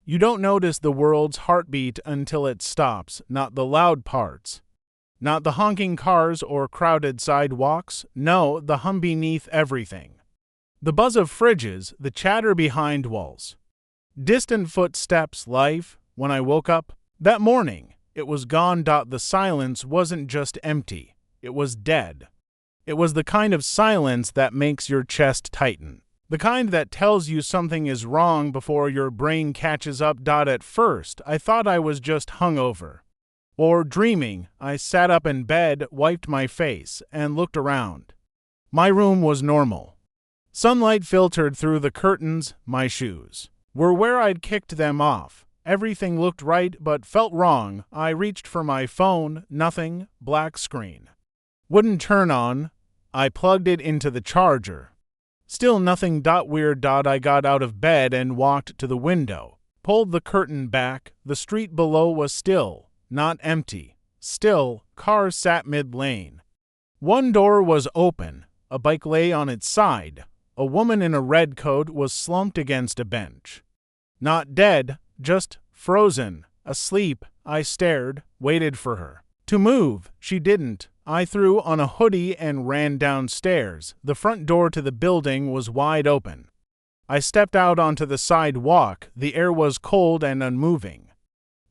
You don't notice the world's heartbeat until it stops, not the loud parts. Not the honking cars or crowded sidewalks, no, the hum beneath everything. The buzz of fridges, the chatter behind walls. Distant footsteps, life. When I woke up that morning, it was gone. The silence wasn't just empty, it was dead. It was the kind of silence that makes your chest tighten. The kind that tells you something is wrong before your brain catches up. At first, I thought I was just hungover. Or dreaming. I sat up in bed, wiped my face, and looked around. My room was normal. Sunlight filtered through the curtains. My shoes were where I'd kicked them off. Everything looked right but felt wrong. I reached for my phone. Nothing. Black screen. Wouldn't turn on. I plugged it into the charger. Still nothing. Weird. I got out of bed and walked to the window. Pulled the curtain back. The street below was still, not empty. Still, cars sat mid-lane. One door was open. A bike lay on its side. A woman in a red coat was slumped against a bench. Not dead, just frozen, asleep. I stared, waited for her to move. She didn't. I threw on a hoodie and ran downstairs. The front door to the building was wide open. I stepped out onto the sidewalk. The air was cold and unmoving.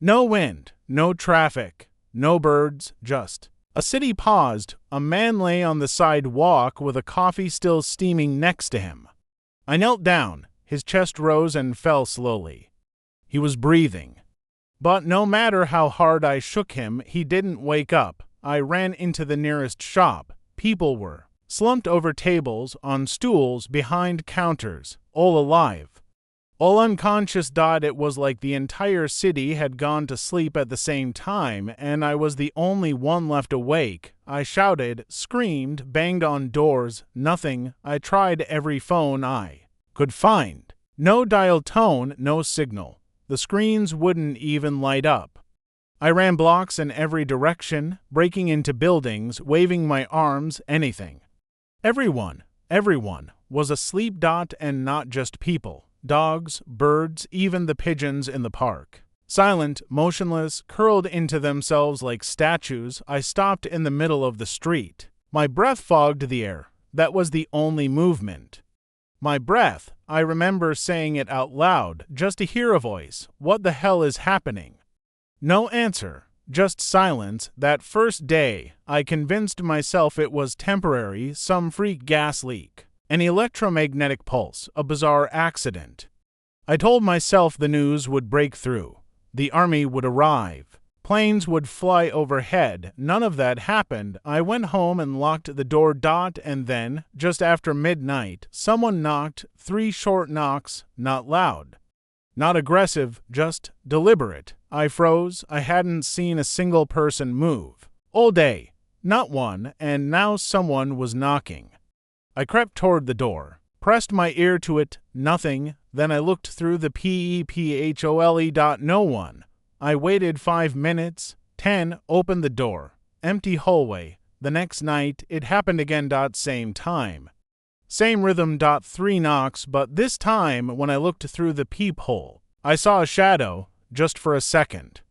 No wind, no traffic, no birds, just a city paused. A man lay on the sidewalk with a coffee still steaming next to him. I knelt down. His chest rose and fell slowly. He was breathing. But no matter how hard I shook him, he didn't wake up. I ran into the nearest shop. People were slumped over tables, on stools, behind counters, all alive, all unconscious. It was like the entire city had gone to sleep at the same time, and I was the only one left awake. I shouted, screamed, banged on doors. Nothing. I tried every phone I could find. No dial tone, no signal. The screens wouldn't even light up. I ran blocks in every direction, breaking into buildings, waving my arms, anything. Everyone was asleep. And not just people. Dogs, birds, even the pigeons in the park. Silent, motionless, curled into themselves like statues. I stopped in the middle of the street. My breath fogged the air. That was the only movement. My breath. I remember saying it out loud, just to hear a voice. What the hell is happening? No answer, just silence. That first day, I convinced myself it was temporary, some freak gas leak, an electromagnetic pulse, a bizarre accident. I told myself the news would break through. The army would arrive. Planes would fly overhead. None of that happened. I went home and locked the door. And then, just after midnight, someone knocked. 3 short knocks, not loud. Not aggressive, just deliberate. I froze. I hadn't seen a single person move all day. Not one, and now someone was knocking. I crept toward the door, pressed my ear to it. Nothing. Then I looked through the peephole. No one. I waited 5 minutes. 10. Opened the door. Empty hallway. The next night, it happened again. Same time. Same rhythm. 3 knocks, but this time, when I looked through the peephole, I saw a shadow, just for a second.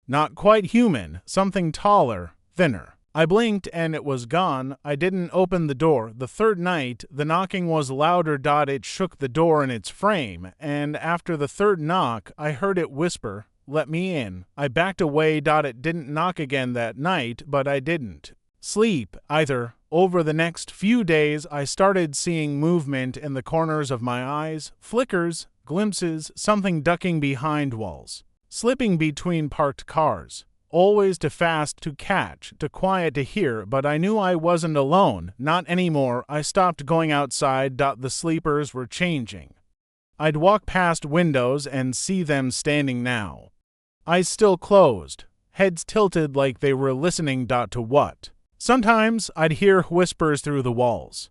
Not quite human, something taller, thinner. I blinked and it was gone. I didn't open the door. The third night, the knocking was louder. It shook the door in its frame, and after the third knock, I heard it whisper, "Let me in." I backed away. It didn't knock again that night, but I didn't sleep either. Over the next few days, I started seeing movement in the corners of my eyes, flickers, glimpses, something ducking behind walls, slipping between parked cars. Always too fast to catch, too quiet to hear, but I knew I wasn't alone, not anymore. I stopped going outside. The sleepers were changing. I'd walk past windows and see them standing now. Eyes still closed, heads tilted like they were listening. To what? Sometimes I'd hear whispers through the walls.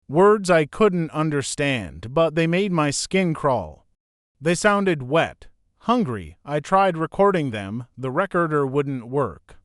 Words I couldn't understand, but they made my skin crawl. They sounded wet, hungry. I tried recording them. The recorder wouldn't work.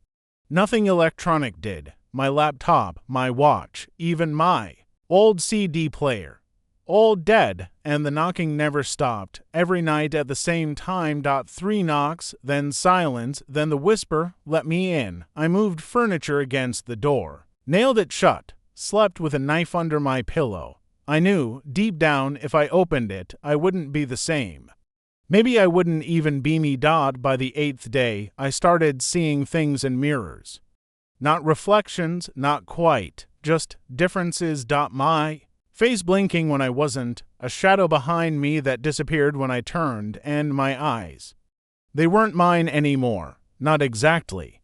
Nothing electronic did. My laptop, my watch, even my old CD player. all dead, and the knocking never stopped. Every night at the same time. 3 knocks, then silence, then the whisper, "Let me in." I moved furniture against the door, nailed it shut, slept with a knife under my pillow. I knew, deep down, if I opened it, I wouldn't be the same. Maybe I wouldn't even be me. By the 8th day, I started seeing things in mirrors. Not reflections, not quite, just differences. My face blinking when I wasn't, a shadow behind me that disappeared when I turned, and my eyes. They weren't mine anymore, not exactly.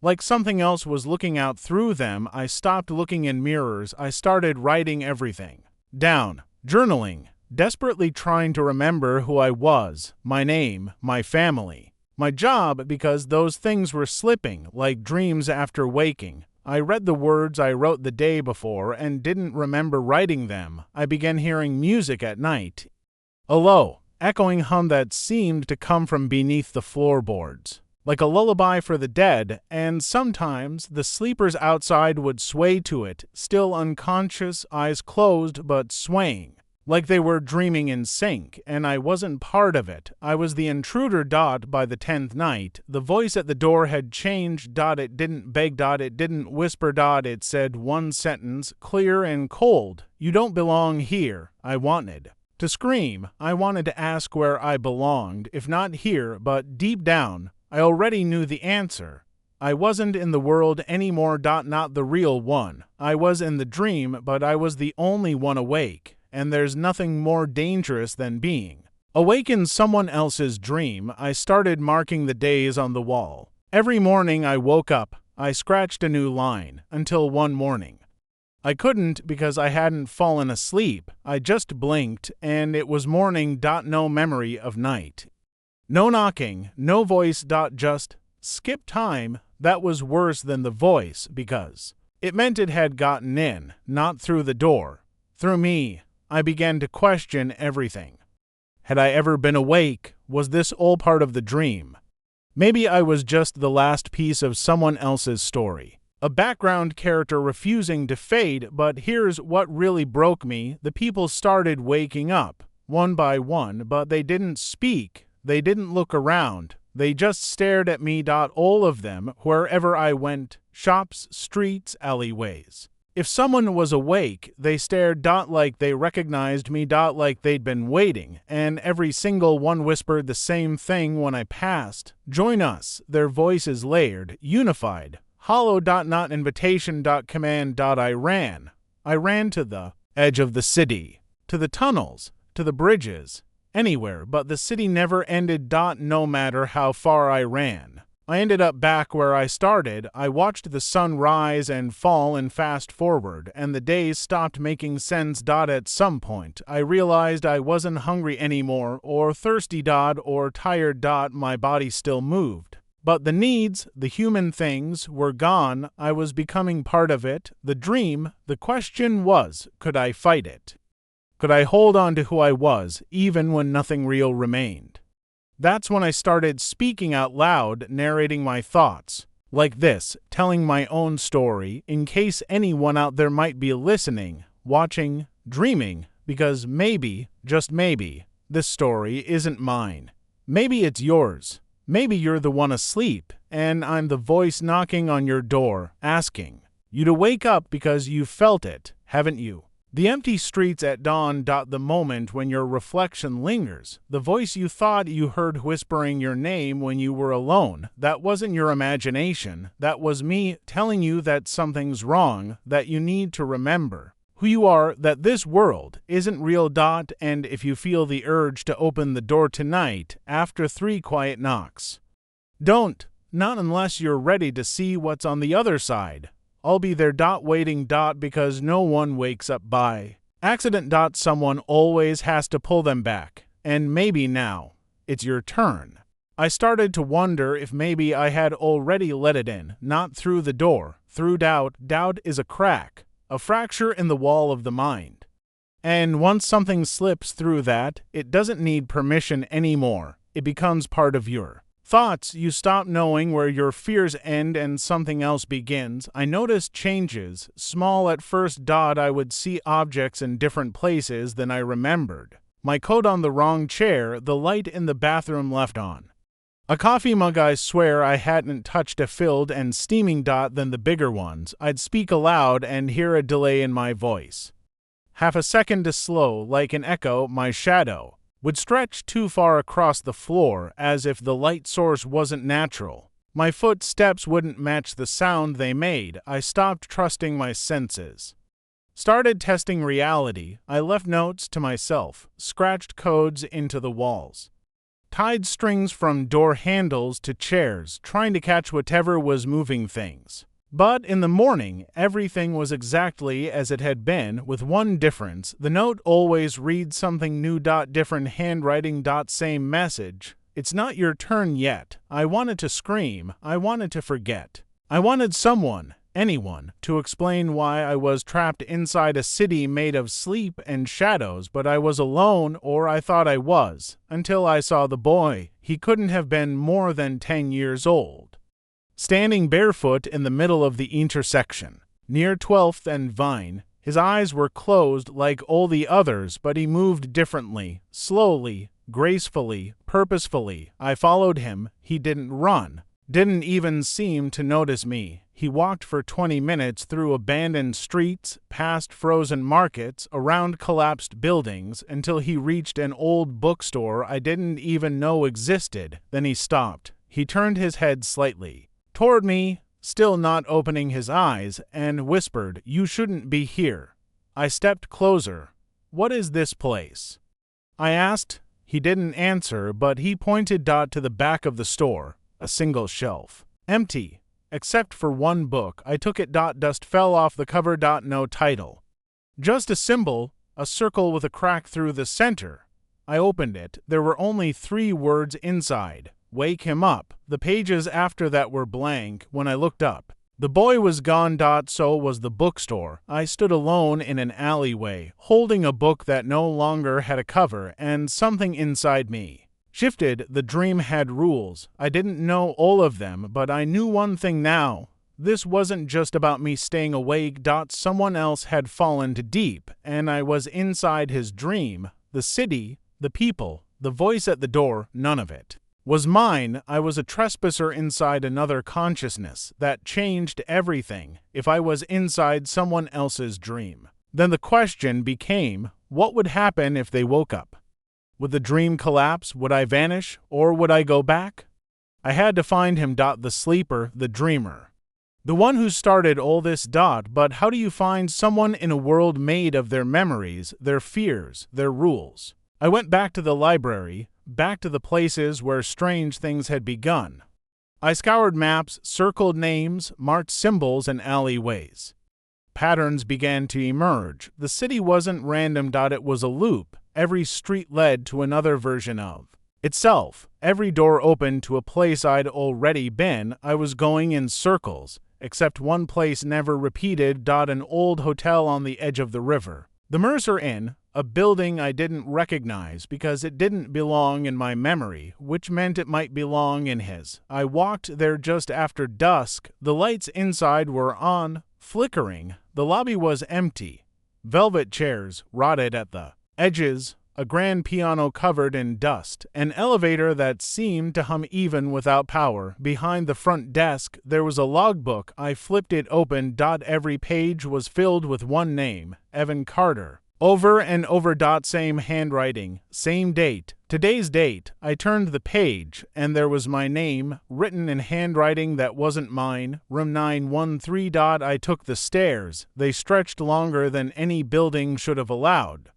Like something else was looking out through them. I stopped looking in mirrors. I started writing everything down, journaling, desperately trying to remember who I was, my name, my family, my job, because those things were slipping like dreams after waking. I read the words I wrote the day before and didn't remember writing them. I began hearing music at night, a low, echoing hum that seemed to come from beneath the floorboards, like a lullaby for the dead, and sometimes the sleepers outside would sway to it, still unconscious, eyes closed but swaying, like they were dreaming in sync, and I wasn't part of it. I was the intruder. By the 10th night, the voice at the door had changed. It didn't beg. It didn't whisper. It said one sentence, clear and cold. "You don't belong here." I wanted to scream. I wanted to ask where I belonged, if not here, but deep down, I already knew the answer. I wasn't in the world anymore. Not the real one. I was in the dream, but I was the only one awake. And there's nothing more dangerous than being awake in someone else's dream. I started marking the days on the wall. Every morning I woke up, I scratched a new line, until one morning I couldn't because I hadn't fallen asleep. I just blinked, and it was morning. No memory of night. No knocking, no voice. Just skip time. That was worse than the voice because it meant it had gotten in, not through the door, through me. I began to question everything. Had I ever been awake? Was this all part of the dream? Maybe I was just the last piece of someone else's story, a background character refusing to fade. But here's what really broke me. The people started waking up, one by one, but they didn't speak. They didn't look around. They just stared at me. All of them, wherever I went, shops, streets, alleyways. If someone was awake, they stared. Like they recognized me. Like they'd been waiting, and every single one whispered the same thing when I passed. "Join us." Their voices layered, unified, hollow. Not invitation. Command. I ran. I ran to the edge of the city, to the tunnels, to the bridges, anywhere, but the city never ended. No matter how far I ran, I ended up back where I started. I watched the sun rise and fall and fast forward, and the days stopped making sense. At some point, I realized I wasn't hungry anymore, or thirsty. Or tired. My body still moved, but the needs, the human things, were gone. I was becoming part of it, the dream. The question was, could I fight it? Could I hold on to who I was, even when nothing real remained? That's when I started speaking out loud, narrating my thoughts, like this, telling my own story, in case anyone out there might be listening, watching, dreaming, because maybe, just maybe, this story isn't mine. Maybe it's yours. Maybe you're the one asleep, and I'm the voice knocking on your door, asking you to wake up because you've felt it, haven't you? The empty streets at dawn. The moment when your reflection lingers, the voice you thought you heard whispering your name when you were alone, that wasn't your imagination, that was me telling you that something's wrong, that you need to remember who you are, that this world isn't real. And if you feel the urge to open the door tonight, after 3 quiet knocks, don't, not unless you're ready to see what's on the other side. I'll be there. Waiting. Because no one wakes up by accident. Someone always has to pull them back, and maybe now it's your turn. I started to wonder if maybe I had already let it in, not through the door, through doubt. Doubt is a crack, a fracture in the wall of the mind. And once something slips through that, it doesn't need permission anymore. It becomes part of your Thoughts, you stop knowing where your fears end and something else begins. I noticed changes, small at first. I would see objects in different places than I remembered. My coat on the wrong chair, the light in the bathroom left on. A coffee mug I swear I hadn't touched a filled and steaming than the bigger ones. I'd speak aloud and hear a delay in my voice. Half a second too slow, like an echo. My shadow would stretch too far across the floor, as if the light source wasn't natural. My footsteps wouldn't match the sound they made. I stopped trusting my senses. Started testing reality. I left notes to myself, scratched codes into the walls. Tied strings from door handles to chairs, trying to catch whatever was moving things. But in the morning, everything was exactly as it had been, with one difference. The note always reads something new. Different handwriting. Same message. It's not your turn yet. I wanted to scream. I wanted to forget. I wanted someone, anyone, to explain why I was trapped inside a city made of sleep and shadows, but I was alone, or I thought I was, until I saw the boy. He couldn't have been more than 10 years old. Standing barefoot in the middle of the intersection, near 12th and Vine, his eyes were closed like all the others, but he moved differently, slowly, gracefully, purposefully. I followed him. He didn't run, didn't even seem to notice me. He walked for 20 minutes through abandoned streets, past frozen markets, around collapsed buildings, until he reached an old bookstore I didn't even know existed. Then he stopped. He turned his head slightly toward me, still not opening his eyes, and whispered, "You shouldn't be here." I stepped closer. "What is this place?" I asked. He didn't answer, but he pointed to the back of the store, a single shelf. Empty, except for one book. I took it. Dust fell off the cover. No title. Just a symbol, a circle with a crack through the center. I opened it. There were only 3 words inside. Wake him up. The pages after that were blank. When I looked up, the boy was gone. So was the bookstore. I stood alone in an alleyway, holding a book that no longer had a cover, and something inside me shifted. The dream had rules. I didn't know all of them, but I knew one thing now. This wasn't just about me staying awake. Someone else had fallen too deep, and I was inside his dream. The city, the people, the voice at the door, none of it was mine. I was a trespasser inside another consciousness. That changed everything. If I was inside someone else's dream, then the question became, what would happen if they woke up? Would the dream collapse? Would I vanish? Or would I go back? I had to find him. The sleeper, the dreamer, the one who started all this. But how do you find someone in a world made of their memories, their fears, their rules? I went back to the library, back to the places where strange things had begun. I scoured maps, circled names, marked symbols and alleyways. Patterns began to emerge. The city wasn't random. It was a loop. Every street led to another version of itself. Every door opened to a place I'd already been. I was going in circles, except one place never repeated. An old hotel on the edge of the river. The Mercer Inn, a building I didn't recognize because it didn't belong in my memory, which meant it might belong in his. I walked there just after dusk. The lights inside were on, flickering. The lobby was empty. Velvet chairs rotted at the edges, a grand piano covered in dust, an elevator that seemed to hum even without power. Behind the front desk, there was a logbook. I flipped it open. Every page was filled with one name, Evan Carter. Over and over. Same handwriting, same date, today's date. I turned the page, and there was my name, written in handwriting that wasn't mine. Room 913. I took the stairs. They stretched longer than any building should have allowed.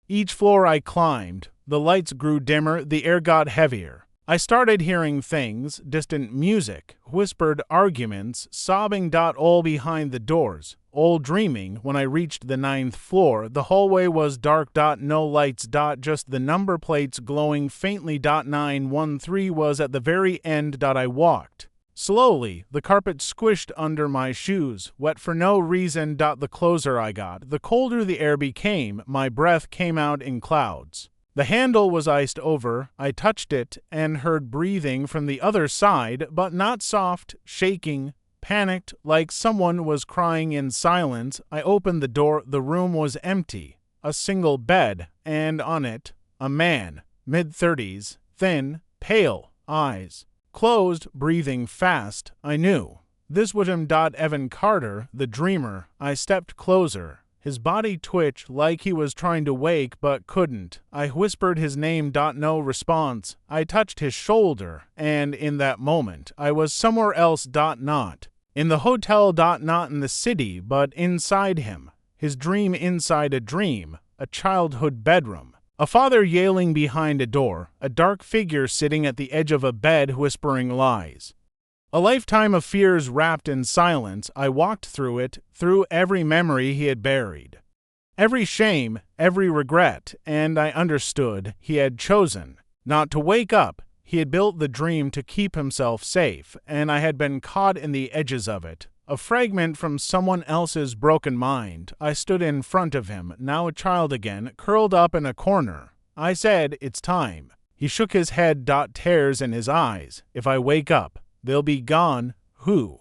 Each floor I climbed, the lights grew dimmer, the air got heavier. I started hearing things, distant music, whispered arguments, sobbing. All behind the doors, all dreaming. When I reached the 9th floor, the hallway was dark. No lights. Just the number plates glowing faintly. 913 was at the very end. I walked slowly. The carpet squished under my shoes, wet for no reason. The closer I got, the colder the air became. My breath came out in clouds. The handle was iced over. I touched it and heard breathing from the other side, but not soft, shaking, panicked, like someone was crying in silence. I opened the door. The room was empty. A single bed, and on it, a man, mid-30s, thin, pale, eyes closed, breathing fast. I knew. This was him. Evan Carter, the dreamer. I stepped closer. His body twitched like he was trying to wake but couldn't. I whispered his name. No response. I touched his shoulder, and in that moment, I was somewhere else. Not in the hotel. Not in the city, but inside him. His dream inside a dream. A childhood bedroom. A father yelling behind a door. A dark figure sitting at the edge of a bed whispering lies. A lifetime of fears wrapped in silence. I walked through it, through every memory he had buried, every shame, every regret, and I understood he had chosen not to wake up. He had built the dream to keep himself safe, and I had been caught in the edges of it, a fragment from someone else's broken mind. I stood in front of him, now a child again, curled up in a corner. I said, "It's time." He shook his head. Tears in his eyes. "If I wake up, they'll be gone." "Who?"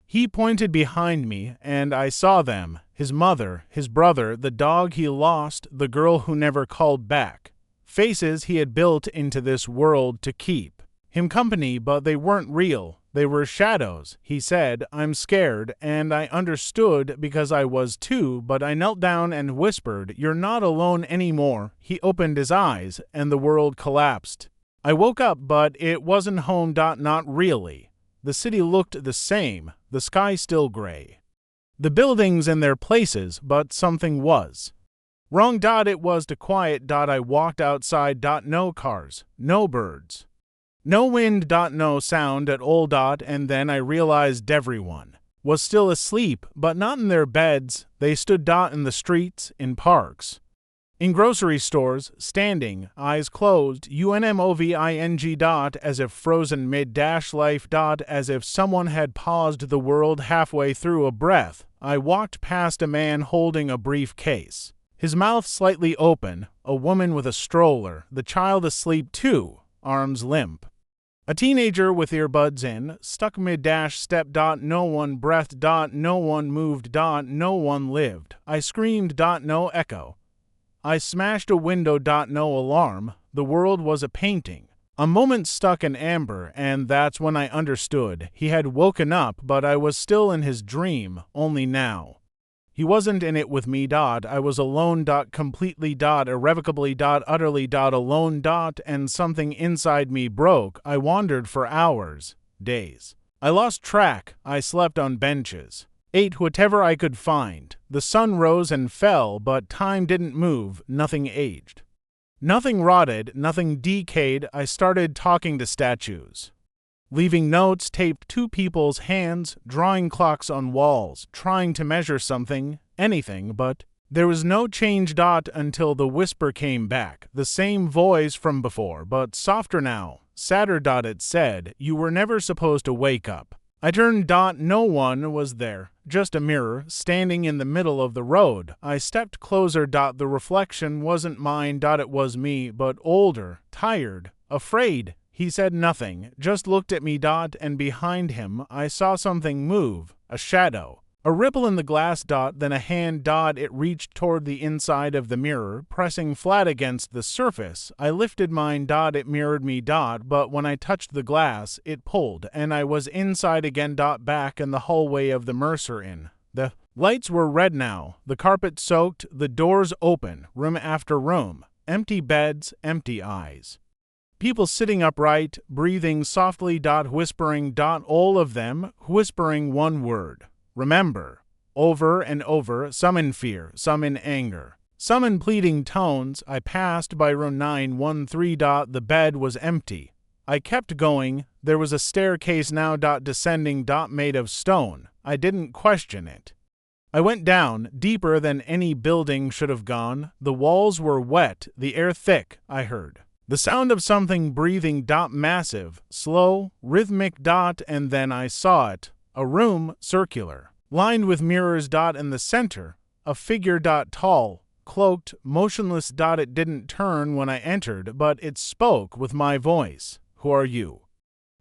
He pointed behind me, and I saw them. His mother, his brother, the dog he lost, the girl who never called back. Faces he had built into this world to keep him company, but they weren't real. They were shadows. He said, "I'm scared," and I understood because I was too, but I knelt down and whispered, "You're not alone anymore." He opened his eyes, and the world collapsed. I woke up, but it wasn't home. Not really. The city looked the same, the sky still gray. The buildings in their places, but something was wrong. It was too quiet. I walked outside. No cars, no birds, no wind. No sound at all. And then I realized everyone was still asleep, but not in their beds. They stood in the streets, in parks, in grocery stores, standing, eyes closed, unmoving. As if frozen mid-life. As if someone had paused the world halfway through a breath. I walked past a man holding a briefcase, his mouth slightly open, a woman with a stroller, the child asleep too, arms limp. A teenager with earbuds in, stuck mid-step. No one breathed. No one moved. No one lived. I screamed. No echo. I smashed a window. No alarm. The world was a painting. A moment stuck in amber, and that's when I understood. He had woken up, but I was still in his dream, only now. He wasn't in it with me. I was alone. Completely. Irrevocably. Utterly. Alone. And something inside me broke. I wandered for hours, days. I lost track. I slept on benches, ate whatever I could find. The sun rose and fell, but time didn't move. Nothing aged. Nothing rotted. Nothing decayed. I started talking to statues, leaving notes taped to people's hands, drawing clocks on walls, trying to measure something, anything, but there was no change. Until the whisper came back, the same voice from before, but softer now, sadder. It said, "You were never supposed to wake up." I turned. No one was there, just a mirror standing in the middle of the road. I stepped closer. The reflection wasn't mine. It was me, but older, tired, afraid. He said nothing, just looked at me. And behind him, I saw something move, a shadow. A ripple in the glass. Then a hand. It reached toward the inside of the mirror, pressing flat against the surface. I lifted mine. It mirrored me. But when I touched the glass, it pulled, and I was inside again. Back in the hallway of the Mercer Inn. The lights were red now, the carpet soaked, the doors open, room after room, empty beds, empty eyes. People sitting upright, breathing softly. Whispering. All of them whispering one word. Remember, over and over, some in fear, some in anger, some in pleading tones. I passed by room 913. The bed was empty. I kept going. There was a staircase now. Descending. Made of stone. I didn't question it. I went down, deeper than any building should have gone. The walls were wet, the air thick. I heard the sound of something breathing. Massive, slow, rhythmic. And then I saw it. A room, circular, lined with mirrors. In the center, a figure. Tall, cloaked, motionless. It didn't turn when I entered, but it spoke with my voice. Who are you?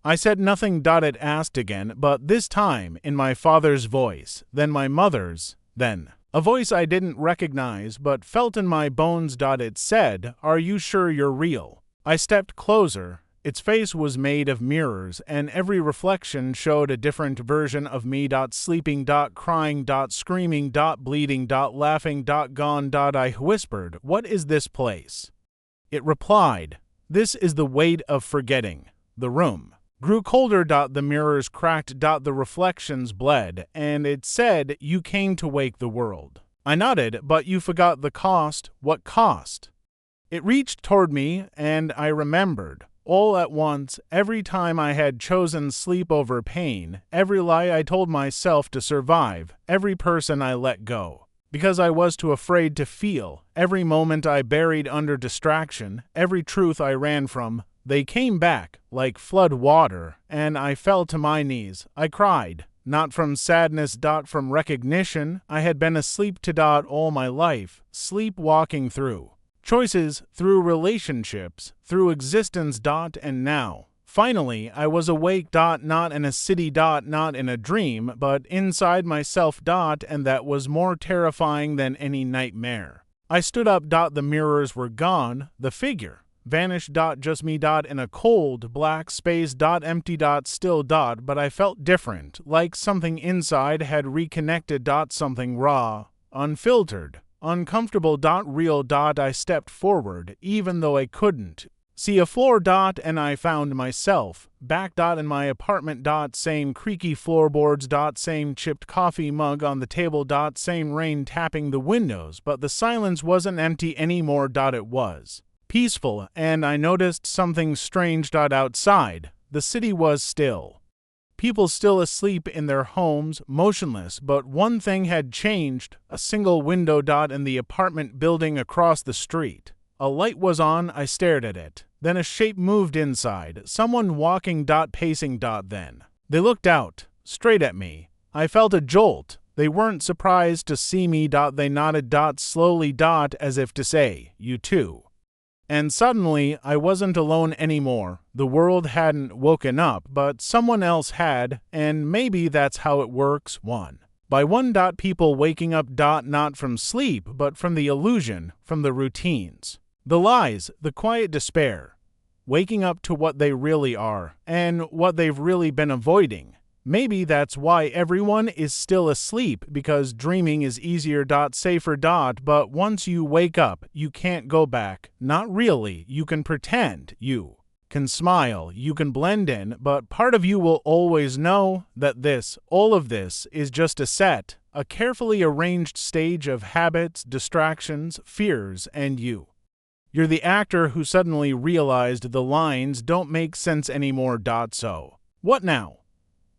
I said nothing. It asked again, but this time in my father's voice, then my mother's, then a voice I didn't recognize but felt in my bones. It said, "Are you sure you're real?" I stepped closer. Its face was made of mirrors, and every reflection showed a different version of me. Sleeping, crying, screaming, bleeding, laughing, gone. I whispered, "What is this place?" It replied, "This is the weight of forgetting." The room grew colder. The mirrors cracked. The reflections bled, and it said, "You came to wake the world." I nodded, "But you forgot the cost." "What cost?" It reached toward me, and I remembered. All at once, every time I had chosen sleep over pain, every lie I told myself to survive, every person I let go, because I was too afraid to feel, every moment I buried under distraction, every truth I ran from, they came back like flood water, and I fell to my knees. I cried, not from sadness, from recognition. I had been asleep all my life, sleepwalking through choices, through relationships, through existence. And now, finally, I was awake. Not in a city. Not in a dream, but inside myself. And that was more terrifying than any nightmare. I stood up. The mirrors were gone. The figure vanished. Just me. In a cold, black space. Empty. Still. But I felt different, like something inside had reconnected. Something raw, unfiltered, uncomfortable. Real. I stepped forward, even though I couldn't see a floor. And I found myself back. In my apartment. Same creaky floorboards. Same chipped coffee mug on the table. Same rain tapping the windows, but the silence wasn't empty anymore. It was peaceful, and I noticed something strange. Outside, the city was still. People still asleep in their homes, motionless, but one thing had changed. A single window. In the apartment building across the street. A light was on. I stared at it. Then a shape moved inside, someone walking. Pacing. Then they looked out, straight at me. I felt a jolt. They weren't surprised to see me. They nodded. Slowly. As if to say, "You too." And suddenly, I wasn't alone anymore. The world hadn't woken up, but someone else had, and maybe that's how it works, one by one. People waking up. Not from sleep, but from the illusion, from the routines, the lies, the quiet despair. Waking up to what they really are, and what they've really been avoiding. Maybe that's why everyone is still asleep, because dreaming is easier. Safer. But once you wake up, you can't go back. Not really. You can pretend. You can smile. You can blend in. But part of you will always know that all of this is just a set, a carefully arranged stage of habits, distractions, fears, and you. You're the actor who suddenly realized the lines don't make sense anymore. So, what now?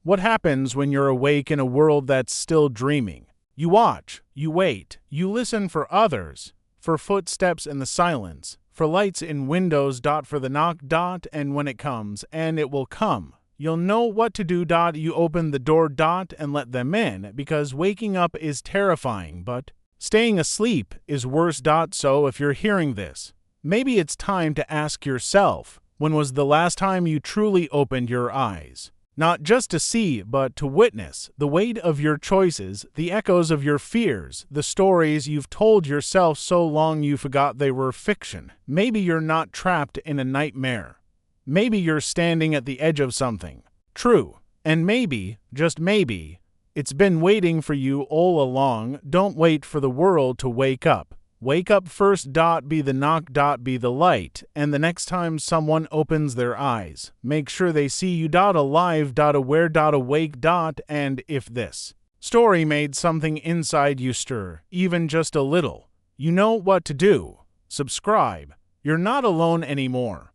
What happens when you're awake in a world that's still dreaming? You watch, you wait, you listen for others, for footsteps in the silence, for lights in windows. For the knock. And when it comes, and it will come, you'll know what to do. You open the door. And let them in, because waking up is terrifying, but staying asleep is worse. So if you're hearing this, maybe it's time to ask yourself, when was the last time you truly opened your eyes? Not just to see, but to witness the weight of your choices, the echoes of your fears, the stories you've told yourself so long you forgot they were fiction. Maybe you're not trapped in a nightmare. Maybe you're standing at the edge of something true. And maybe, just maybe, it's been waiting for you all along. Don't wait for the world to wake up. Wake up first. Be the knock. Be the light. And the next time someone opens their eyes, make sure they see you. Alive. Aware. Awake. And if this story made something inside you stir, even just a little, you know what to do. Subscribe. You're not alone anymore.